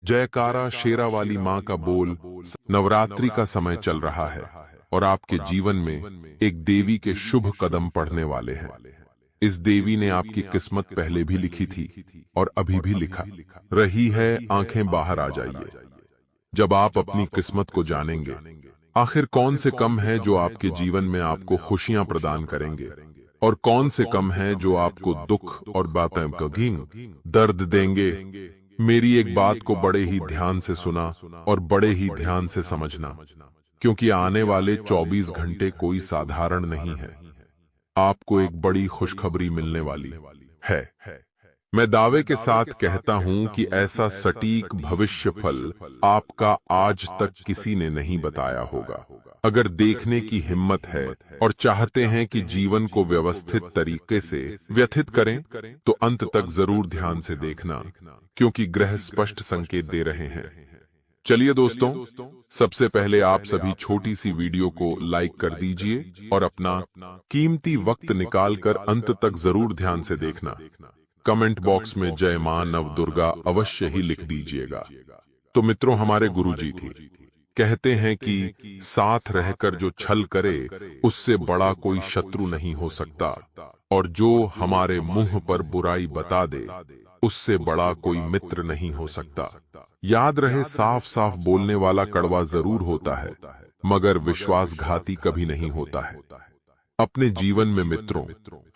जयकारा शेरा वाली मां का बोल। नवरात्रि का समय चल रहा है और आपके जीवन में एक देवी के शुभ कदम पड़ने वाले हैं। इस देवी ने आपकी किस्मत पहले भी लिखी थी और अभी भी लिखा रही है। आंखें बाहर आ जाइए जब आप अपनी किस्मत को जानेंगे। आखिर कौन से कम है जो आपके जीवन में आपको खुशियां प्रदान करेंगे और कौन से कम है जो आपको दुख और बातें दर्द देंगे। मेरी एक बात को बड़े ही ध्यान से सुना और बड़े ही ध्यान से समझना, क्योंकि आने वाले 24 घंटे कोई साधारण नहीं है। आपको एक बड़ी खुशखबरी मिलने वाली है। मैं दावे के साथ कहता हूं कि ऐसा सटीक भविष्य फल आपका आज तक किसी ने नहीं बताया होगा। अगर देखने की हिम्मत है और चाहते हैं कि जीवन को व्यवस्थित तरीके से व्यथित करें, तो अंत तक जरूर ध्यान से देखना, क्योंकि ग्रह स्पष्ट संकेत दे रहे हैं। चलिए दोस्तों, सबसे पहले आप सभी छोटी सी वीडियो को लाइक कर दीजिए और अपना कीमती वक्त निकालकर अंत तक जरूर ध्यान से देखना। कमेंट बॉक्स में जय मां नव दुर्गा अवश्य ही लिख दीजिएगा। तो मित्रों, हमारे गुरुजी थी कहते हैं कि साथ रहकर जो छल करे उससे बड़ा कोई शत्रु नहीं हो सकता, और जो हमारे मुंह पर बुराई बता दे उससे बड़ा कोई मित्र नहीं हो सकता। याद रहे, साफ साफ बोलने वाला कड़वा जरूर होता है, मगर विश्वासघाती कभी नहीं होता है। अपने जीवन में मित्रों,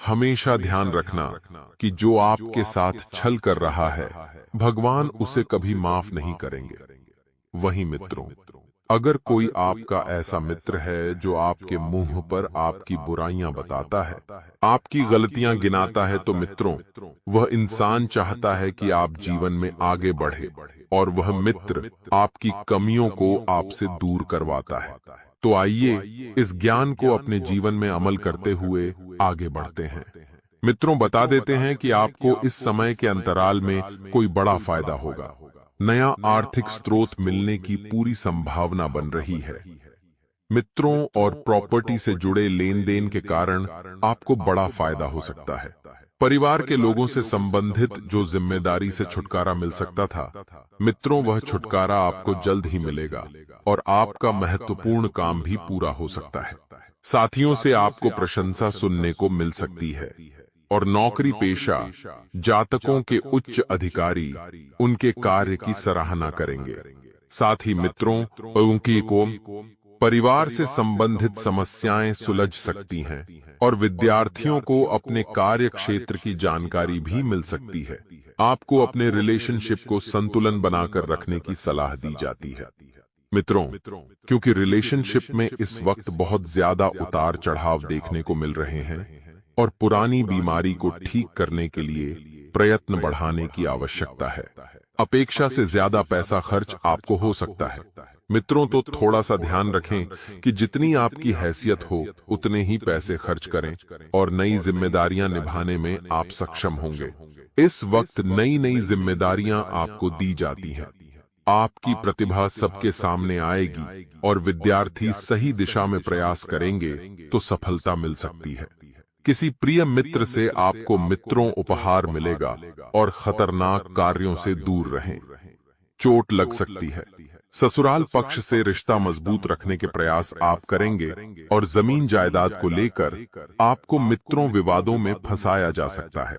हमेशा ध्यान रखना कि जो आपके साथ छल कर रहा है, भगवान उसे कभी माफ नहीं करेंगे। वहीं मित्रों, अगर कोई आपका ऐसा मित्र है जो आपके मुंह पर आपकी बुराइयां बताता है, आपकी गलतियां गिनाता है, तो मित्रों, वह इंसान चाहता है कि आप जीवन में आगे बढ़े, और वह मित्र आपकी कमियों को आपसे दूर करवाता है। तो आइए इस ज्ञान को अपने जीवन में अमल करते हुए आगे बढ़ते हैं। मित्रों, बता देते हैं कि आपको इस समय के अंतराल में कोई बड़ा फायदा होगा। नया आर्थिक स्रोत मिलने की पूरी संभावना बन रही है। मित्रों और प्रॉपर्टी से जुड़े लेन देन के कारण आपको बड़ा फायदा हो सकता है। परिवार के लोगों से संबंधित जो जिम्मेदारी से छुटकारा मिल सकता था, मित्रों, वह छुटकारा आपको जल्द ही मिलेगा और आपका महत्वपूर्ण काम भी पूरा हो सकता है। साथियों से आपको प्रशंसा सुनने को मिल सकती है, और नौकरी पेशा जातकों के उच्च अधिकारी उनके कार्य की सराहना करेंगे। साथ ही मित्रों, उनकी को परिवार से संबंधित समस्याएं सुलझ सकती हैं, और विद्यार्थियों को अपने कार्य क्षेत्र की जानकारी भी मिल सकती है। आपको अपने रिलेशनशिप को संतुलन बनाकर रखने की सलाह दी जाती है। मित्रों, क्योंकि रिलेशनशिप में इस वक्त बहुत ज्यादा उतार चढ़ाव देखने को मिल रहे हैं, और पुरानी बीमारी को ठीक करने के लिए प्रयत्न बढ़ाने की आवश्यकता है। अपेक्षा से ज्यादा पैसा खर्च आपको हो सकता है। मित्रों, तो थोड़ा सा ध्यान रखें कि जितनी आपकी हैसियत हो उतने ही पैसे खर्च करें, और नई जिम्मेदारियां निभाने में आप सक्षम होंगे। इस वक्त नई नई जिम्मेदारियां आपको दी जाती हैं। आपकी प्रतिभा सबके सामने आएगी, और विद्यार्थी सही दिशा में प्रयास करेंगे तो सफलता मिल सकती है। किसी प्रिय मित्र से आपको मित्रों उपहार मिलेगा, और खतरनाक कार्यों से दूर रहें। चोट लग सकती है। ससुराल पक्ष से रिश्ता मजबूत रखने के प्रयास आप करेंगे, और जमीन जायदाद को लेकर आपको मित्रों विवादों में फंसाया जा सकता है।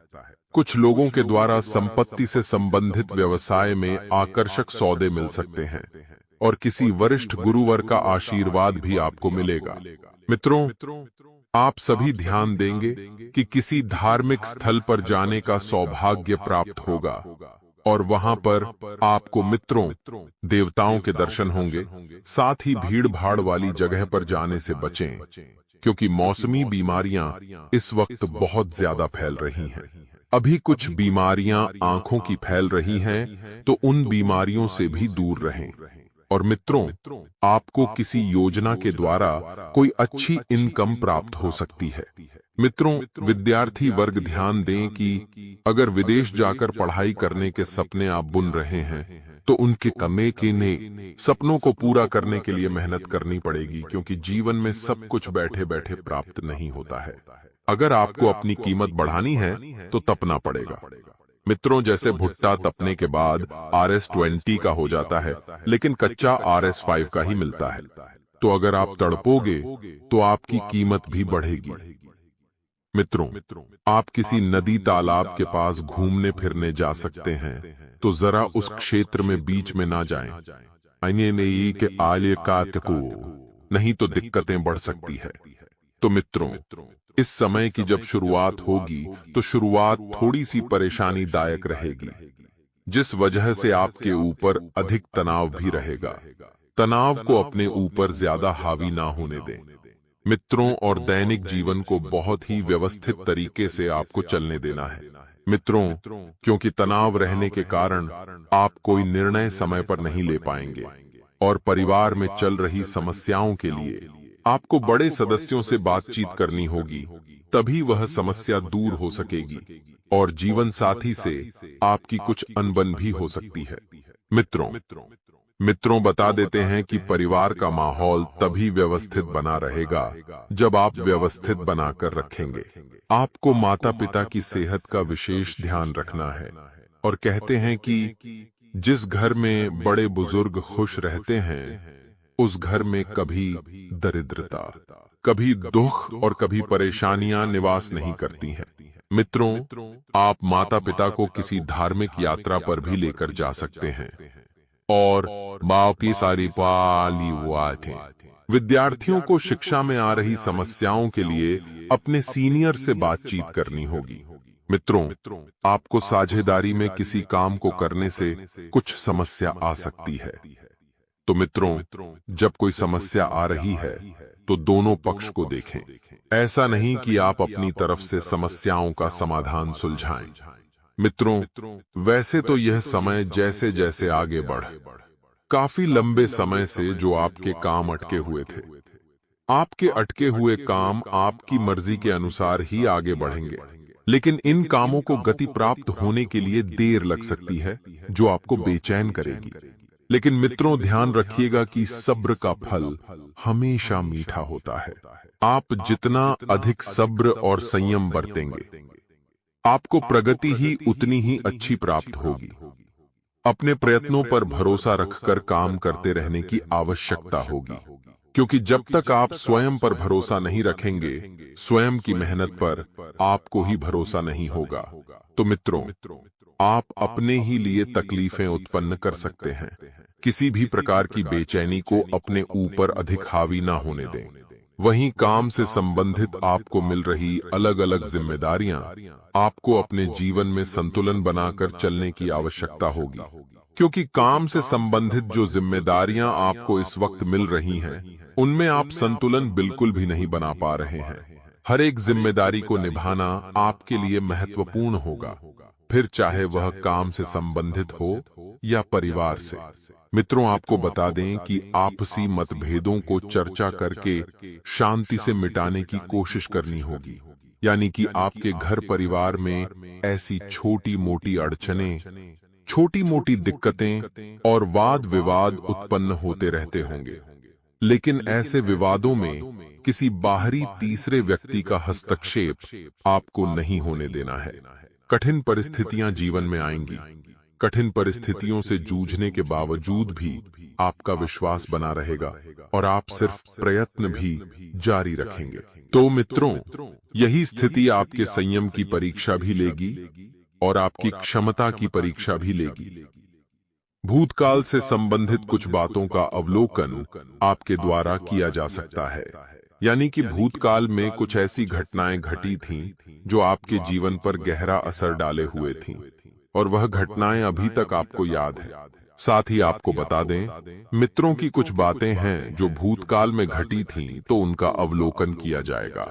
कुछ लोगों के द्वारा संपत्ति से संबंधित व्यवसाय में आकर्षक सौदे मिल सकते हैं, और किसी वरिष्ठ गुरुवर का आशीर्वाद भी आपको मिलेगा। मित्रों, आप सभी ध्यान देंगे कि किसी धार्मिक स्थल पर जाने का सौभाग्य प्राप्त होगा, और वहां पर आपको मित्रों देवताओं के दर्शन होंगे। साथ ही भीड़ भाड़ वाली जगह पर जाने से बचें, क्योंकि मौसमी बीमारियां इस वक्त बहुत ज्यादा फैल रही हैं। अभी कुछ बीमारियां आंखों की फैल रही हैं, तो उन बीमारियों से भी दूर रहें। और मित्रों, आपको किसी योजना के द्वारा कोई अच्छी इनकम प्राप्त हो सकती है। मित्रों, विद्यार्थी वर्ग ध्यान दें कि अगर विदेश जाकर पढ़ाई करने के सपने आप बुन रहे हैं, तो उनके कमे के ने सपनों को पूरा करने के लिए मेहनत करनी पड़ेगी, क्योंकि जीवन में सब कुछ बैठे बैठे प्राप्त नहीं होता है। अगर आपको अपनी कीमत बढ़ानी है तो तपना पड़ेगा। मित्रों, जैसे भुट्टा तपने के बाद RS-20 का हो जाता है, लेकिन कच्चा RS-5 का ही मिलता है। तो अगर आप तड़पोगे तो आपकी कीमत भी बढ़ेगी। मित्रों, आप किसी नदी तालाब के पास घूमने फिरने जा सकते हैं, तो जरा उस क्षेत्र में बीच में ना जाएं। अन्य नहीं के आले का नहीं तो दिक्कतें बढ़ सकती है। तो मित्रों, इस समय की जब शुरुआत होगी तो शुरुआत थोड़ी सी परेशानी दायक रहेगी, जिस वजह से आपके ऊपर अधिक तनाव भी रहेगा। तनाव को अपने ऊपर ज्यादा हावी ना होने दें मित्रों, और दैनिक जीवन को बहुत ही व्यवस्थित तरीके से आपको चलने देना है मित्रों, क्योंकि तनाव रहने के कारण आप कोई निर्णय समय पर नहीं ले पाएंगे और परिवार में चल रही समस्याओं के लिए आपको बड़े सदस्यों से बातचीत करनी होगी, तभी वह समस्या दूर हो सकेगी और जीवन साथी से आपकी कुछ अनबन भी हो सकती है। मित्रों बता देते हैं कि परिवार का माहौल तभी व्यवस्थित बना रहेगा जब आप व्यवस्थित बनाकर रखेंगे। आपको माता पिता की सेहत का विशेष ध्यान रखना है, और कहते हैं कि जिस घर में बड़े बुजुर्ग खुश रहते हैं उस घर में कभी दरिद्रता, कभी दुख और कभी परेशानियां निवास नहीं करती हैं। मित्रों, आप माता पिता को किसी धार्मिक यात्रा पर भी लेकर जा सकते हैं और बाकी सारी पाली हुआ थे। विद्यार्थियों को शिक्षा में आ रही समस्याओं के लिए अपने सीनियर से बातचीत करनी होगी। मित्रों, आपको साझेदारी में किसी काम को करने से कुछ समस्या आ सकती है। तो मित्रों, जब कोई समस्या आ रही है तो दोनों पक्ष को देखें। ऐसा नहीं कि आप अपनी तरफ से समस्याओं का समाधान सुलझाएं। मित्रों, वैसे तो यह समय जैसे जैसे आगे बढ़ काफी लंबे समय से जो आपके काम अटके हुए थे, आपके अटके हुए काम आपकी मर्जी के अनुसार ही आगे बढ़ेंगे, लेकिन इन कामों को गति प्राप्त होने के लिए देर लग सकती है जो आपको बेचैन करेगी। लेकिन मित्रों, ध्यान रखिएगा कि सब्र का फल हमेशा मीठा होता है। आप जितना अधिक सब्र और संयम बरतेंगे, आपको प्रगति ही उतनी ही अच्छी प्राप्त होगी। अपने प्रयत्नों पर भरोसा रखकर काम करते रहने की आवश्यकता होगी, क्योंकि जब तक आप स्वयं पर भरोसा नहीं रखेंगे, स्वयं की मेहनत पर आपको ही भरोसा नहीं होगा। तो मित्रों, आप अपने ही लिए तकलीफें उत्पन्न कर सकते हैं। किसी भी प्रकार की बेचैनी को अपने ऊपर अधिक हावी ना होने दें। वहीं काम से संबंधित आपको मिल रही अलग अलग जिम्मेदारियां, आपको अपने जीवन में संतुलन बनाकर चलने की आवश्यकता होगी, क्योंकि काम से संबंधित जो जिम्मेदारियां आपको इस वक्त मिल रही हैं, उनमें आप संतुलन बिल्कुल भी नहीं बना पा रहे हैं। हर एक जिम्मेदारी को निभाना आपके लिए महत्वपूर्ण होगा, फिर चाहे वह काम से संबंधित हो या परिवार से। मित्रों, आपको बता दें कि आपसी मतभेदों को चर्चा करके शांति से मिटाने की कोशिश करनी होगी। यानी कि आपके घर परिवार में ऐसी छोटी मोटी अड़चनें, छोटी मोटी दिक्कतें और वाद विवाद उत्पन्न होते रहते होंगे, लेकिन ऐसे विवादों में किसी बाहरी तीसरे व्यक्ति का हस्तक्षेप आपको नहीं होने देना है। कठिन परिस्थितियां जीवन में आएंगी। कठिन परिस्थितियों से जूझने के बावजूद भी आपका विश्वास बना रहेगा और आप सिर्फ प्रयत्न भी जारी रखेंगे। तो मित्रों, यही स्थिति आपके संयम की परीक्षा भी लेगी और आपकी क्षमता की परीक्षा भी लेगी। भूतकाल से संबंधित कुछ बातों का अवलोकन आपके द्वारा किया जा सकता है। यानी कि भूतकाल में कुछ ऐसी घटनाएं घटी थीं जो आपके जीवन पर गहरा असर डाले हुए थीं, और वह घटनाएं अभी तक आपको याद है। साथ ही आपको बता दें, मित्रों की कुछ बातें हैं जो भूतकाल में घटी थीं, तो उनका अवलोकन किया जाएगा।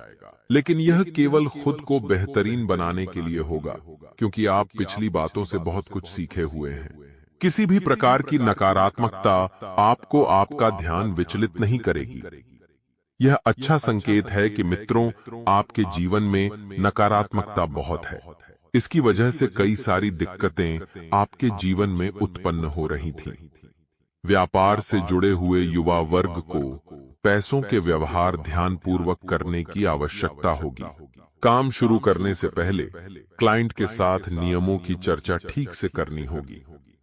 लेकिन यह केवल खुद को बेहतरीन बनाने के लिए होगा, क्योंकि आप पिछली बातों से बहुत कुछ सीखे हुए हैं। किसी भी प्रकार की नकारात्मकता आपको आपका ध्यान विचलित नहीं करेगी। यह अच्छा संकेत है कि मित्रों, आपके जीवन में नकारात्मकता बहुत है। इसकी वजह से कई सारी दिक्कतें आपके जीवन में उत्पन्न हो रही थीं। व्यापार से जुड़े हुए युवा वर्ग को पैसों के व्यवहार ध्यानपूर्वक करने की आवश्यकता होगी। काम शुरू करने से पहले क्लाइंट के साथ नियमों की चर्चा ठीक से करनी होगी,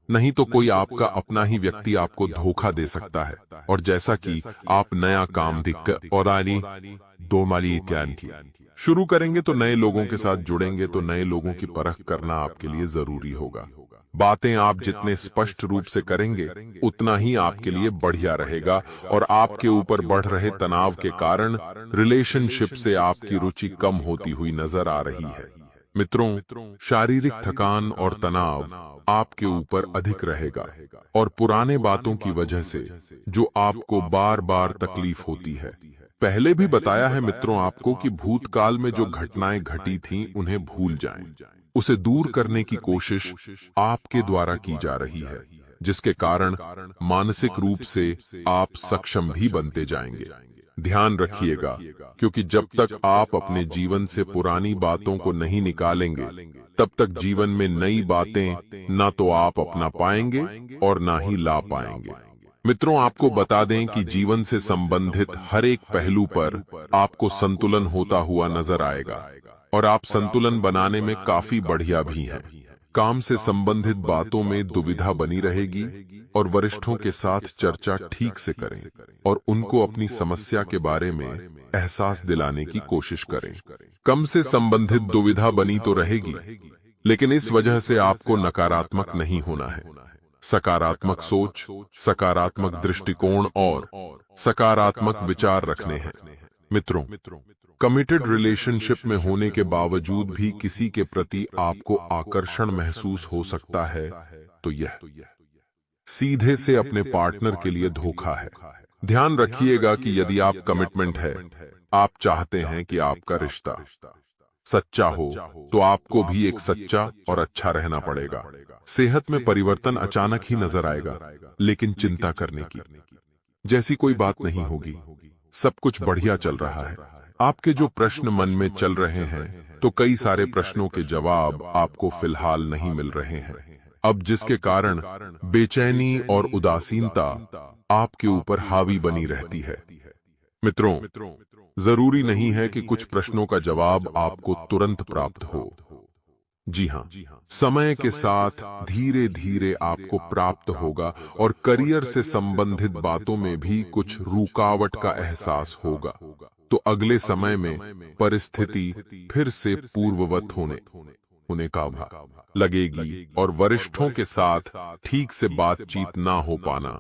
नहीं तो कोई आपका अपना ही व्यक्ति आपको धोखा दे सकता है। और जैसा कि आप नया काम दिक्कत और आनी दो माली ज्ञान की शुरू करेंगे तो नए लोगों के साथ जुड़ेंगे तो नए लोगों की परख करना आपके लिए जरूरी होगा। बातें आप जितने स्पष्ट रूप से करेंगे उतना ही आपके लिए बढ़िया रहेगा और आपके ऊपर बढ़ रहे तनाव के कारण रिलेशनशिप से आपकी रुचि कम होती हुई नजर आ रही है। मित्रों, शारीरिक थकान और तनाव आपके ऊपर अधिक रहेगा और पुराने बातों की वजह से जो आपको बार बार तकलीफ होती है। पहले भी बताया है मित्रों आपको कि भूतकाल में जो घटनाएं घटी थीं उन्हें भूल जाएं। उसे दूर करने की कोशिश आपके द्वारा की जा रही है, जिसके कारण मानसिक रूप से आप सक्षम भी बनते जाएंगे। ध्यान रखिएगा, क्योंकि जब तक आप अपने जीवन से पुरानी बातों को नहीं निकालेंगे तब तक जीवन में नई बातें ना तो आप अपना पाएंगे और ना ही ला पाएंगे। मित्रों, आपको बता दें कि जीवन से संबंधित हर एक पहलू पर आपको संतुलन होता हुआ नजर आएगा और आप संतुलन बनाने में काफी बढ़िया भी हैं। काम से संबंधित बातों में दुविधा बनी रहेगी और वरिष्ठों के साथ चर्चा ठीक से करें और उनको अपनी समस्या के बारे में एहसास दिलाने की कोशिश करें। कम से संबंधित दुविधा बनी तो रहेगी, लेकिन इस वजह से आपको नकारात्मक नहीं होना है। सकारात्मक सोच, सकारात्मक दृष्टिकोण और सकारात्मक विचार रखने हैं। मित्रों, कमिटेड रिलेशनशिप में होने के बावजूद भी किसी के प्रति आपको आकर्षण महसूस हो सकता है, तो यह सीधे से अपने पार्टनर के लिए धोखा है। ध्यान रखिएगा कि यदि आप कमिटमेंट है, आप चाहते हैं कि आपका रिश्ता सच्चा हो, तो आपको भी एक सच्चा और अच्छा रहना पड़ेगा। सेहत में परिवर्तन अचानक ही नजर आएगा, लेकिन चिंता करने की जैसी कोई बात नहीं होगी। सब कुछ बढ़िया चल रहा है। आपके जो प्रश्न मन में चल रहे हैं, तो कई सारे प्रश्नों के जवाब आपको फिलहाल नहीं मिल रहे हैं, अब जिसके कारण बेचैनी और उदासीनता आपके ऊपर हावी बनी रहती है। मित्रों, जरूरी नहीं है कि कुछ प्रश्नों का जवाब आपको तुरंत प्राप्त हो। जी हाँ, समय के साथ धीरे धीरे आपको प्राप्त होगा और करियर से संबंधित बातों में भी कुछ रुकावट का एहसास होगा। तो अगले समय में परिस्थिति फिर से पूर्ववत होने का लगेगी और वरिष्ठों के साथ ठीक से बातचीत ना हो पाना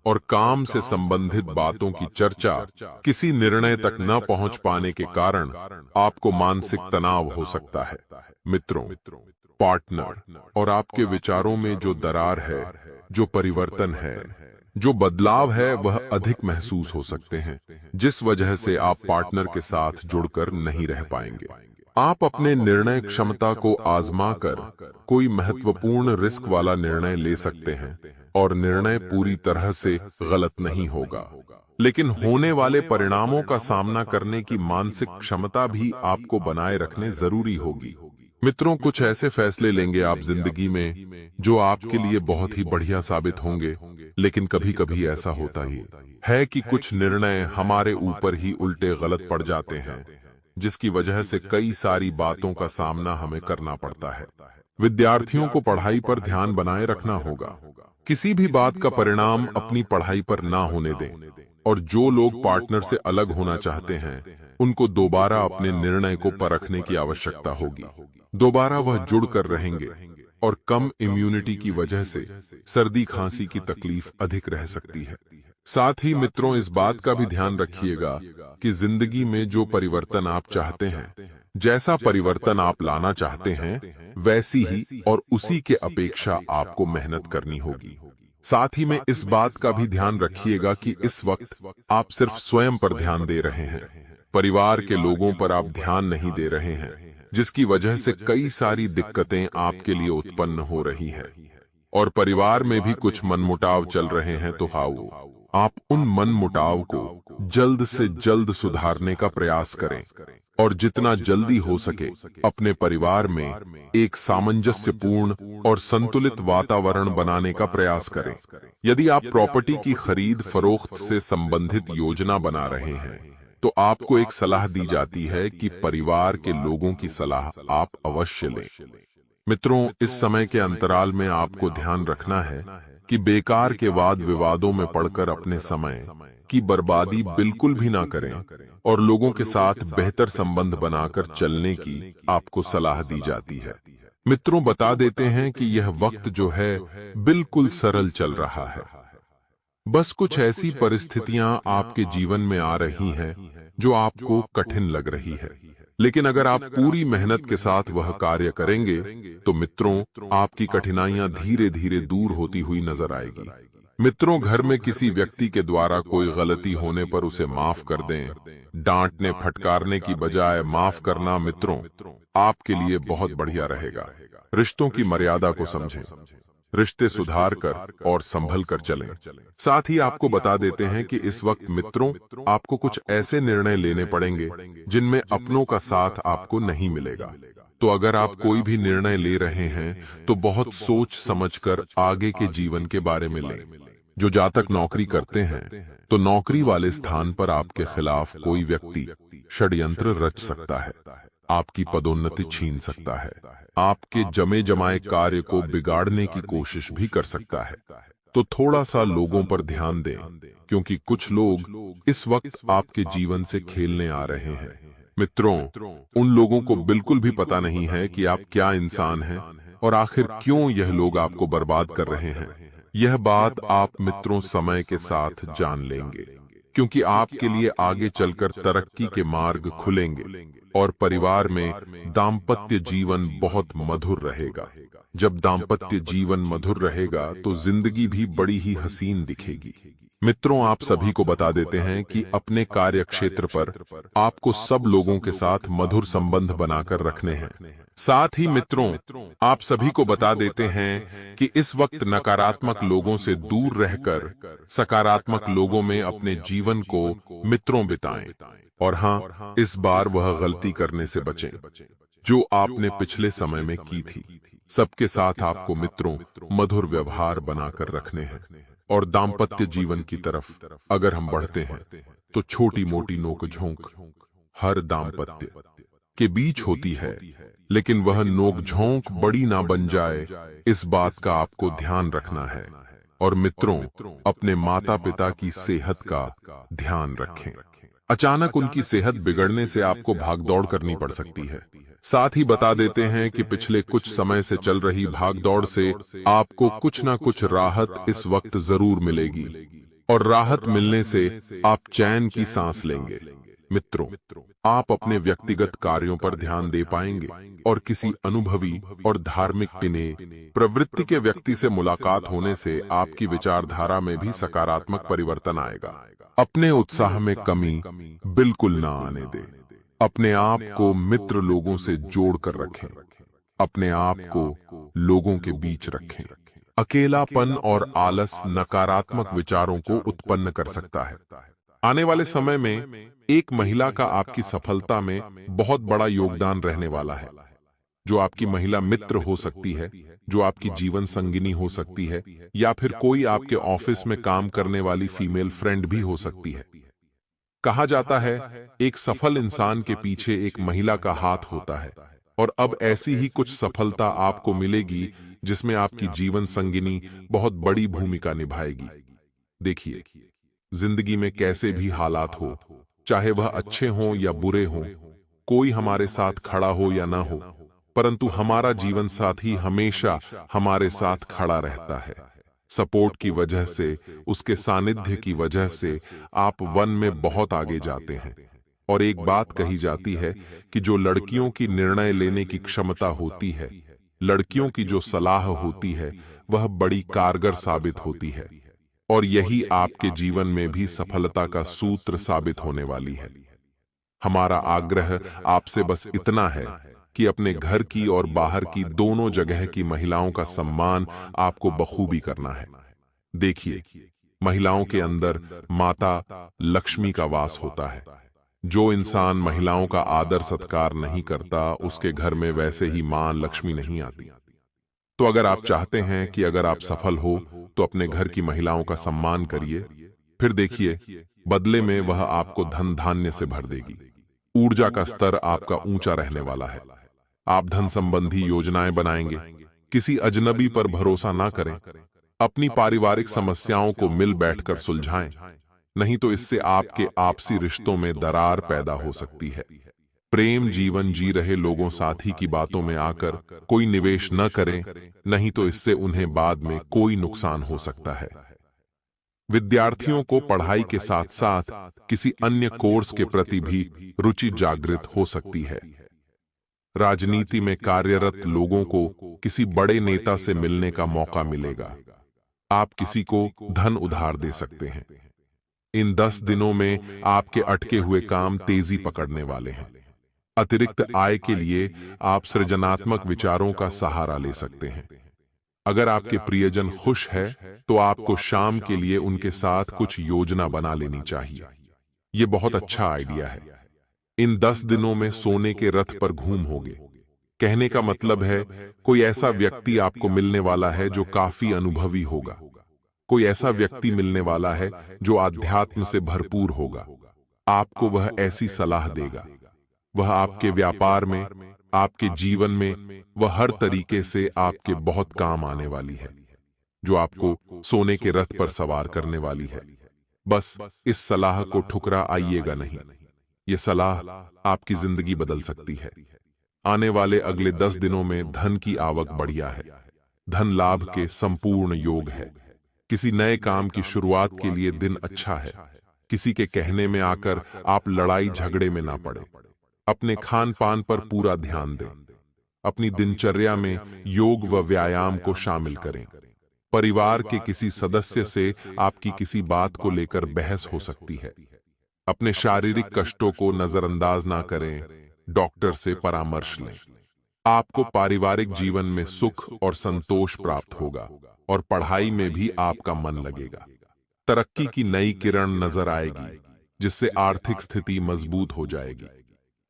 और काम से संबंधित बातों की चर्चा किसी निर्णय तक न पहुंच पाने के कारण आपको मानसिक तनाव हो सकता है। मित्रों, पार्टनर और आपके विचारों में जो दरार है, जो परिवर्तन है, जो बदलाव है, वह अधिक महसूस हो सकते हैं, जिस वजह से आप पार्टनर के साथ जुड़कर नहीं रह पाएंगे। आप अपने निर्णय क्षमता को आजमा कर कोई महत्वपूर्ण रिस्क वाला निर्णय ले सकते हैं और निर्णय पूरी तरह से गलत नहीं होगा, लेकिन होने वाले परिणामों का सामना करने की मानसिक क्षमता भी आपको बनाए रखने जरूरी होगी। मित्रों, कुछ ऐसे फैसले लेंगे आप जिंदगी में जो आपके लिए बहुत ही बढ़िया साबित होंगे, लेकिन कभी कभी ऐसा होता ही है कि कुछ निर्णय हमारे ऊपर ही उल्टे गलत पड़ जाते हैं, जिसकी वजह से कई सारी बातों का सामना हमें करना पड़ता है। विद्यार्थियों को पढ़ाई पर ध्यान बनाए रखना होगा, किसी भी बात का परिणाम अपनी पढ़ाई पर ना होने दें। और जो लोग पार्टनर से अलग होना चाहते हैं, उनको दोबारा अपने निर्णय को परखने की आवश्यकता होगी। दोबारा वह जुड़कर रहेंगे और कम इम्यूनिटी की वजह से सर्दी खांसी की तकलीफ अधिक रह सकती है। साथ ही मित्रों, इस बात का भी ध्यान रखिएगा कि जिंदगी में जो परिवर्तन आप चाहते हैं, जैसा परिवर्तन आप लाना चाहते हैं, वैसी ही और उसी के अपेक्षा आपको मेहनत करनी होगी। साथ ही में इस बात का भी ध्यान रखिएगा कि इस वक्त आप सिर्फ स्वयं पर ध्यान दे रहे हैं, परिवार के लोगों पर आप ध्यान नहीं दे रहे हैं, जिसकी वजह से कई सारी दिक्कतें आपके लिए उत्पन्न हो रही हैं। और परिवार में भी कुछ मनमुटाव चल रहे हैं, तो आप उन मनमुटाव को जल्द से जल्द सुधारने का प्रयास करें और जितना जल्दी हो सके अपने परिवार में एक सामंजस्यपूर्ण और संतुलित वातावरण बनाने का प्रयास करें। यदि आप प्रॉपर्टी की खरीद फरोख्त से संबंधित योजना बना रहे हैं तो आपको एक सलाह दी जाती है कि परिवार के लोगों की सलाह आप अवश्य लें। मित्रों, इस समय के अंतराल में आपको ध्यान रखना है कि बेकार के वाद विवादों में पड़कर अपने समय की बर्बादी बिल्कुल भी ना करें और लोगों के साथ बेहतर संबंध बनाकर चलने की आपको सलाह दी जाती है। मित्रों, बता देते हैं कि यह वक्त जो है बिल्कुल सरल चल रहा है। बस कुछ ऐसी परिस्थितियां आपके जीवन में आ रही हैं जो आपको कठिन लग रही है, लेकिन अगर आप पूरी मेहनत के साथ वह कार्य करेंगे तो मित्रों, आपकी कठिनाइयां धीरे धीरे दूर होती हुई नजर आएगी। मित्रों, घर में किसी व्यक्ति के द्वारा कोई गलती होने पर उसे माफ कर दें। डांटने फटकारने की बजाय माफ करना मित्रों आपके लिए बहुत बढ़िया रहेगा। रिश्तों की मर्यादा को समझें, रिश्ते सुधार कर और संभल कर चलें। साथ ही आपको बता देते हैं कि इस वक्त मित्रों आपको कुछ ऐसे निर्णय लेने पड़ेंगे जिनमें अपनों का साथ आपको नहीं मिलेगा। तो अगर आप कोई भी निर्णय ले रहे हैं तो बहुत सोच समझकर आगे के जीवन के बारे में लें। जो जातक नौकरी करते हैं तो नौकरी वाले स्थान पर आपके खिलाफ कोई व्यक्ति षड्यंत्र रच सकता है, आपकी पदोन्नति छीन सकता है, आपके जमे जमाए कार्य को बिगाड़ने की कोशिश भी कर सकता है। तो थोड़ा सा लोगों पर ध्यान दें, क्योंकि कुछ लोग इस वक्त आपके जीवन से खेलने आ रहे हैं। मित्रों, उन लोगों को बिल्कुल भी पता नहीं है कि आप क्या इंसान हैं और आखिर क्यों यह लोग आपको बर्बाद कर रहे हैं। यह बात आप मित्रों समय के साथ जान लेंगे, क्योंकि आपके लिए आगे चलकर तरक्की के मार्ग खुलेंगे और परिवार में दाम्पत्य जीवन बहुत मधुर रहेगा। जब दाम्पत्य जीवन मधुर रहेगा तो जिंदगी भी बड़ी ही हसीन दिखेगी। मित्रों, आप सभी को बता देते हैं कि अपने कार्य क्षेत्र पर आपको सब लोगों के साथ मधुर संबंध बनाकर रखने हैं। साथ ही मित्रों, आप सभी को बता देते हैं कि इस वक्त नकारात्मक लोगों से दूर रहकर सकारात्मक लोगों में अपने जीवन को मित्रों बिताएं। और हाँ, इस बार वह गलती करने से बचें जो आपने पिछले समय में की थी। सबके साथ आपको मित्रों मधुर व्यवहार बनाकर रखने हैं और दाम्पत्य जीवन की तरफ अगर हम बढ़ते हैं तो छोटी मोटी नोकझोंक हर दाम्पत्य के बीच होती है, लेकिन वह नोकझोंक बड़ी ना बन जाए, इस बात का आपको ध्यान रखना है। और मित्रों, अपने माता पिता की सेहत का ध्यान रखें। अचानक उनकी सेहत बिगड़ने से आपको भागदौड़ करनी पड़ सकती है। साथ ही बता देते हैं कि पिछले कुछ समय से चल रही भागदौड़ से आपको कुछ ना कुछ राहत इस वक्त जरूर मिलेगी और राहत मिलने से आप चैन की सांस लेंगे। मित्रों, आप अपने व्यक्तिगत कार्यों पर ध्यान दे पाएंगे और किसी अनुभवी और धार्मिक पिने प्रवृत्ति के व्यक्ति से मुलाकात होने से आपकी विचारधारा में भी सकारात्मक परिवर्तन आएगा। अपने उत्साह में कमी बिल्कुल ना आने दें। अपने आप को मित्र लोगों से जोड़कर रखें। अपने आप को लोगों के बीच रखें। अकेलापन और आलस नकारात्मक विचारों को उत्पन्न कर सकता है। आने वाले समय में एक महिला का आपकी सफलता में बहुत बड़ा योगदान रहने वाला है, जो आपकी महिला मित्र हो सकती है, जो आपकी जीवन संगिनी हो सकती है, या फिर कोई आपके ऑफिस में काम करने वाली फीमेल फ्रेंड भी हो सकती है। कहा जाता है, एक सफल इंसान के पीछे एक महिला का हाथ होता है, और अब ऐसी ही कुछ सफलता आपको मिलेगी जिसमें आपकी जीवन संगिनी बहुत बड़ी भूमिका निभाएगी। देखिए, जिंदगी में कैसे भी हालात हो, चाहे वह अच्छे हों या बुरे हों, कोई हमारे साथ खड़ा हो या ना हो, परंतु हमारा जीवन साथी हमेशा हमारे साथ खड़ा रहता है। सपोर्ट की वजह से, उसके सानिध्य की वजह से आप वन में बहुत आगे जाते हैं। और एक बात कही जाती है कि जो लड़कियों की निर्णय लेने की क्षमता होती है, लड़कियों की जो सलाह होती है, वह बड़ी कारगर साबित होती है। और यही आपके जीवन में भी सफलता का सूत्र साबित होने वाली है। हमारा आग्रह आपसे बस इतना है कि अपने घर की और बाहर की दोनों जगह की महिलाओं का सम्मान आपको बखूबी करना है। देखिए, महिलाओं के अंदर माता लक्ष्मी का वास होता है। जो इंसान महिलाओं का आदर सत्कार नहीं करता, उसके घर में वैसे ही मां लक्ष्मी नहीं आती। तो अगर आप चाहते हैं कि अगर आप सफल हो तो अपने घर की महिलाओं का सम्मान करिए। फिर देखिए, बदले में वह आपको धन धान्य से भर देगी। ऊर्जा का स्तर आपका ऊंचा रहने वाला है। आप धन संबंधी योजनाएं बनाएंगे। किसी अजनबी पर भरोसा ना करें। अपनी पारिवारिक समस्याओं को मिल बैठकर सुलझाएं, नहीं तो इससे आपके आपसी रिश्तों में दरार पैदा हो सकती है। प्रेम जीवन जी रहे लोगों साथी की बातों में आकर कोई निवेश न करें, नहीं तो इससे उन्हें बाद में कोई नुकसान हो सकता है। विद्यार्थियों को पढ़ाई के साथ साथ किसी अन्य कोर्स के प्रति भी रुचि जागृत हो सकती है। राजनीति में कार्यरत लोगों को किसी बड़े नेता से मिलने का मौका मिलेगा। आप किसी को धन उधार दे सकते हैं। इन 10 दिनों में आपके अटके हुए काम तेजी पकड़ने वाले हैं। अतिरिक्त आय के लिए आप सृजनात्मक विचारों का सहारा ले सकते हैं। अगर आपके प्रियजन खुश है तो आपको शाम के लिए उनके साथ कुछ योजना बना लेनी चाहिए। यह बहुत अच्छा आइडिया है। इन 10 दिनों में सोने के रथ पर घूमोगे। कहने का मतलब है, कोई ऐसा व्यक्ति आपको मिलने वाला है जो काफी अनुभवी होगा। कोई ऐसा व्यक्ति मिलने वाला है जो आध्यात्म से भरपूर होगा। आपको वह ऐसी सलाह देगा। वह आपके व्यापार में, आपके जीवन में, वह हर तरीके से आपके बहुत काम आने वाली है, जो आपको सोने के रथ पर सवार करने वाली है। बस इस सलाह को ठुकरा आइएगा नहीं। यह सलाह आपकी जिंदगी बदल सकती है। आने वाले अगले 10 दिनों में धन की आवक बढ़िया है। धन लाभ के संपूर्ण योग है। किसी नए काम की शुरुआत के लिए दिन अच्छा है। किसी के कहने में आकर आप लड़ाई झगड़े में ना पड़े। अपने खान पान पर पूरा ध्यान दें। अपनी दिनचर्या में योग व व्यायाम को शामिल करें। परिवार के किसी सदस्य से आपकी किसी बात को लेकर बहस हो सकती है। अपने शारीरिक कष्टों को नजरअंदाज ना करें। डॉक्टर से परामर्श लें। आपको पारिवारिक जीवन में सुख और संतोष प्राप्त होगा और पढ़ाई में भी आपका मन लगेगा। तरक्की की नई किरण नजर आएगी, जिससे आर्थिक स्थिति मजबूत हो जाएगी।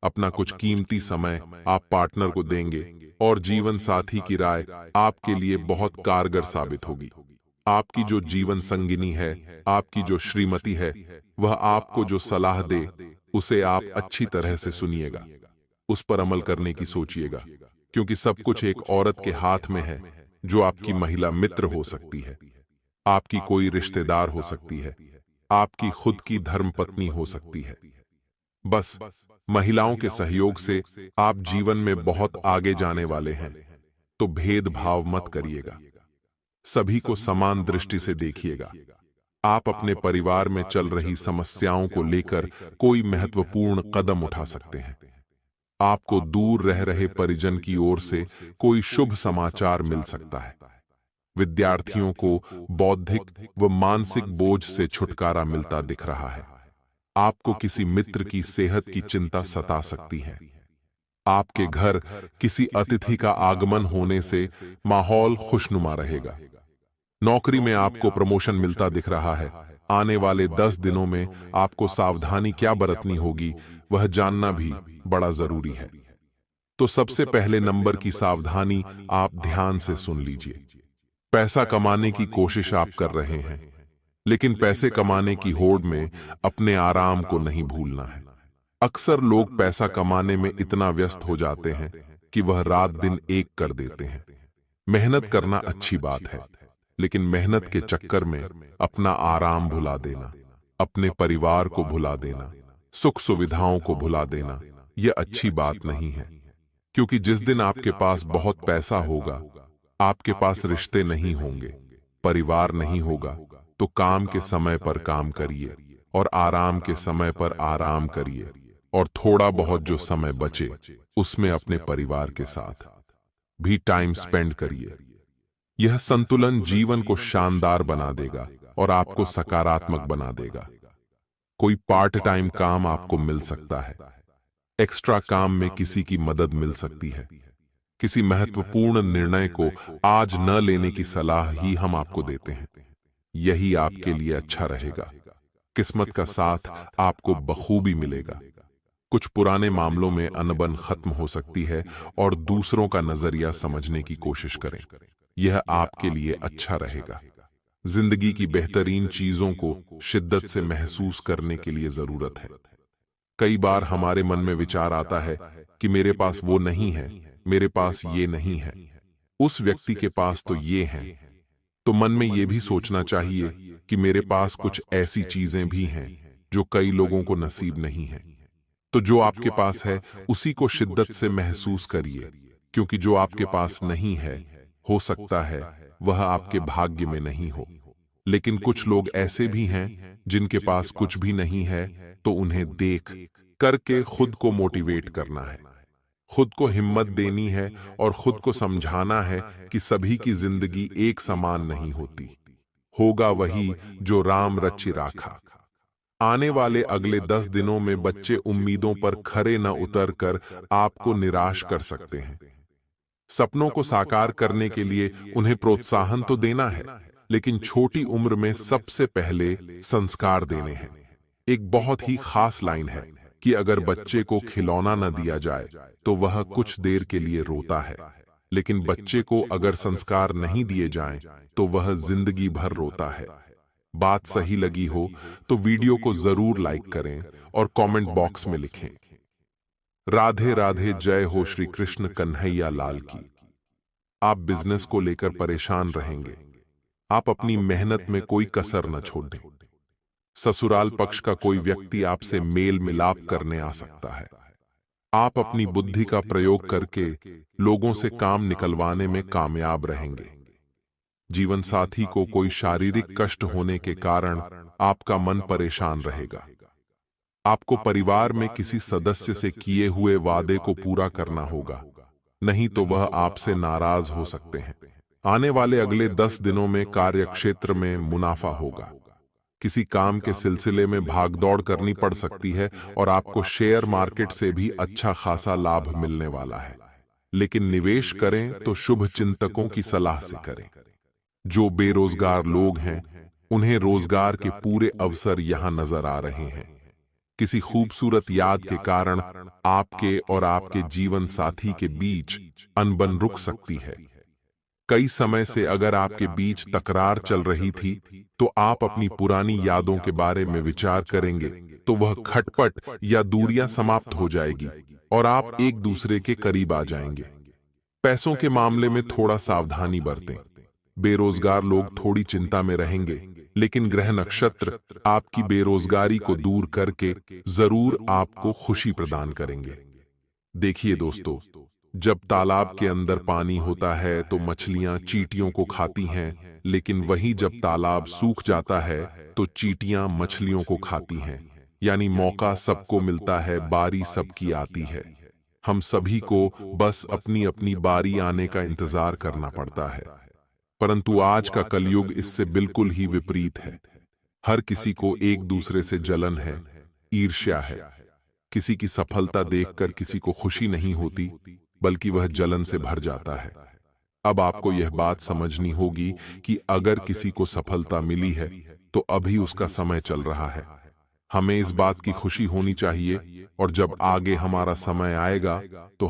अपना कुछ कीमती समय आप पार्टनर को देंगे और जीवन साथी की राय आपके लिए बहुत कारगर साबित होगी। आपकी जो जीवन संगिनी है, आपकी जो श्रीमती है, वह आपको जो सलाह दे उसे आप अच्छी तरह से सुनिएगा। उस पर अमल करने की सोचिएगा, क्योंकि सब कुछ एक औरत के हाथ में है, जो आपकी महिला मित्र हो सकती है, आपकी कोई रिश्तेदार हो सकती है, आपकी खुद की धर्मपत्नी हो सकती है। बस महिलाओं के सहयोग से आप जीवन में बहुत आगे जाने वाले हैं, तो भेदभाव मत करिएगा। सभी को समान दृष्टि से देखिएगा। आप अपने परिवार में चल रही समस्याओं को लेकर कोई महत्वपूर्ण कदम उठा सकते हैं। आपको दूर रह रहे परिजन की ओर से कोई शुभ समाचार मिल सकता है। विद्यार्थियों को बौद्धिक व मानसिक बोझ से छुटकारा मिलता दिख रहा है। आपको किसी मित्र की सेहत की चिंता सता सकती है। आपके घर किसी अतिथि का आगमन होने से माहौल खुशनुमा रहेगा। नौकरी में आपको प्रमोशन मिलता दिख रहा है। आने वाले 10 दिनों में आपको सावधानी क्या बरतनी होगी, वह जानना भी बड़ा जरूरी है। तो सबसे पहले नंबर की सावधानी आप ध्यान से सुन लीजिए। पैसा कमाने की कोशिश आप कर रहे हैं, लेकिन पैसे कमाने की होड़ में अपने आराम को नहीं भूलना है। अक्सर लोग पैसा कमाने में इतना व्यस्त हो जाते हैं कि वह रात दिन एक कर देते हैं। मेहनत करना अच्छी बात है, लेकिन मेहनत के चक्कर में अपना आराम भुला देना, अपने परिवार को भुला देना, सुख सुविधाओं को भुला देना, यह अच्छी बात नहीं है। क्योंकि जिस दिन आपके पास बहुत पैसा होगा, आपके पास रिश्ते नहीं होंगे, परिवार नहीं होगा, तो काम के समय पर काम करिए और आराम के समय पर आराम करिए, और थोड़ा बहुत जो समय बचे उसमें अपने परिवार के साथ भी टाइम स्पेंड करिए। यह संतुलन जीवन को शानदार बना देगा और आपको सकारात्मक बना देगा। कोई पार्ट टाइम काम आपको मिल सकता है। एक्स्ट्रा काम में किसी की मदद मिल सकती है। किसी महत्वपूर्ण निर्णय को आज न लेने की सलाह ही हम आपको देते हैं। यही आपके लिए अच्छा रहेगा। किस्मत का साथ आपको बखूबी मिलेगा। कुछ पुराने मामलों में अनबन खत्म हो सकती है और दूसरों का नजरिया समझने की कोशिश करें। यह आपके लिए अच्छा रहेगा। जिंदगी की बेहतरीन चीजों को शिद्दत से महसूस करने के लिए जरूरत है। कई बार हमारे मन में विचार आता है कि मेरे पास वो नहीं है, मेरे पास ये नहीं है, उस व्यक्ति के पास तो ये है। तो मन में ये भी सोचना चाहिए कि मेरे पास कुछ ऐसी चीजें भी हैं जो कई लोगों को नसीब नहीं है। तो जो आपके पास है उसी को शिद्दत से महसूस करिए, क्योंकि जो आपके पास नहीं है, हो सकता है वह आपके भाग्य में नहीं हो। लेकिन कुछ लोग ऐसे भी हैं जिनके पास कुछ भी नहीं है, तो उन्हें देख करके खुद को मोटिवेट करना है, खुद को हिम्मत देनी है और खुद को समझाना है कि सभी की जिंदगी एक समान नहीं होती। होगा वही जो राम रचि राखा। आने वाले अगले 10 दिनों में बच्चे उम्मीदों पर खरे न उतर कर आपको निराश कर सकते हैं। सपनों को साकार करने के लिए उन्हें प्रोत्साहन तो देना है, लेकिन छोटी उम्र में सबसे पहले संस्कार देने हैं। एक बहुत ही खास लाइन है कि अगर बच्चे को खिलौना न दिया जाए तो वह कुछ देर के लिए रोता है, लेकिन बच्चे को अगर संस्कार नहीं दिए जाएं तो वह जिंदगी भर रोता है। बात सही लगी हो तो वीडियो को जरूर लाइक करें और कमेंट बॉक्स में लिखें, राधे राधे, जय हो श्री कृष्ण कन्हैया लाल की। आप बिजनेस को लेकर परेशान रहेंगे, आप अपनी मेहनत में कोई कसर न छोड़ दें। ससुराल पक्ष का कोई व्यक्ति आपसे मेल मिलाप करने आ सकता है। आप अपनी बुद्धि का प्रयोग करके लोगों से काम निकलवाने में कामयाब रहेंगे। जीवन साथी को कोई शारीरिक कष्ट होने के कारण आपका मन परेशान रहेगा। आपको परिवार में किसी सदस्य से किए हुए वादे को पूरा करना होगा, नहीं तो वह आपसे नाराज हो सकते हैं। आने वाले अगले 10 दिनों में कार्यक्षेत्र में मुनाफा होगा। किसी काम के सिलसिले में भागदौड़ करनी पड़ सकती है और आपको शेयर मार्केट से भी अच्छा खासा लाभ मिलने वाला है। लेकिन निवेश करें तो शुभ चिंतकों की सलाह से करें। जो बेरोजगार लोग हैं उन्हें रोजगार के पूरे अवसर यहां नजर आ रहे हैं। किसी खूबसूरत याद के कारण आपके और आपके जीवन साथी के बीच अनबन रुक सकती है। कई समय से अगर आपके बीच तकरार चल रही थी तो आप अपनी पुरानी यादों के बारे में विचार करेंगे तो वह खटपट या दूरियां समाप्त हो जाएगी और आप एक दूसरे के करीब आ जाएंगे। पैसों के मामले में थोड़ा सावधानी बरतें। बेरोजगार लोग थोड़ी चिंता में रहेंगे, लेकिन ग्रह नक्षत्र आपकी बेरोजगारी को दूर करके जरूर आपको खुशी प्रदान करेंगे। देखिए दोस्तों, जब तालाब के अंदर पानी होता है तो मछलियां चींटियों को खाती हैं, लेकिन वहीं जब तालाब सूख जाता है तो चींटियां मछलियों को खाती हैं। यानी मौका सबको मिलता है, बारी सबकी आती है। हम सभी को बस अपनी अपनी बारी आने का इंतजार करना पड़ता है। परंतु आज का कलयुग इससे बिल्कुल ही विपरीत है। हर किसी को एक दूसरे से जलन है, ईर्ष्या है। किसी की सफलता देखकर किसी को खुशी नहीं होती, बल्कि वह जलन से भर जाता है। अब आपको यह बात समझनी होगी कि अगर किसी को सफलता मिली है तो अभी उसका समय चल रहा है। हमें इस बात की खुशी होनी चाहिए और जब आगे हमारा समय आएगा तो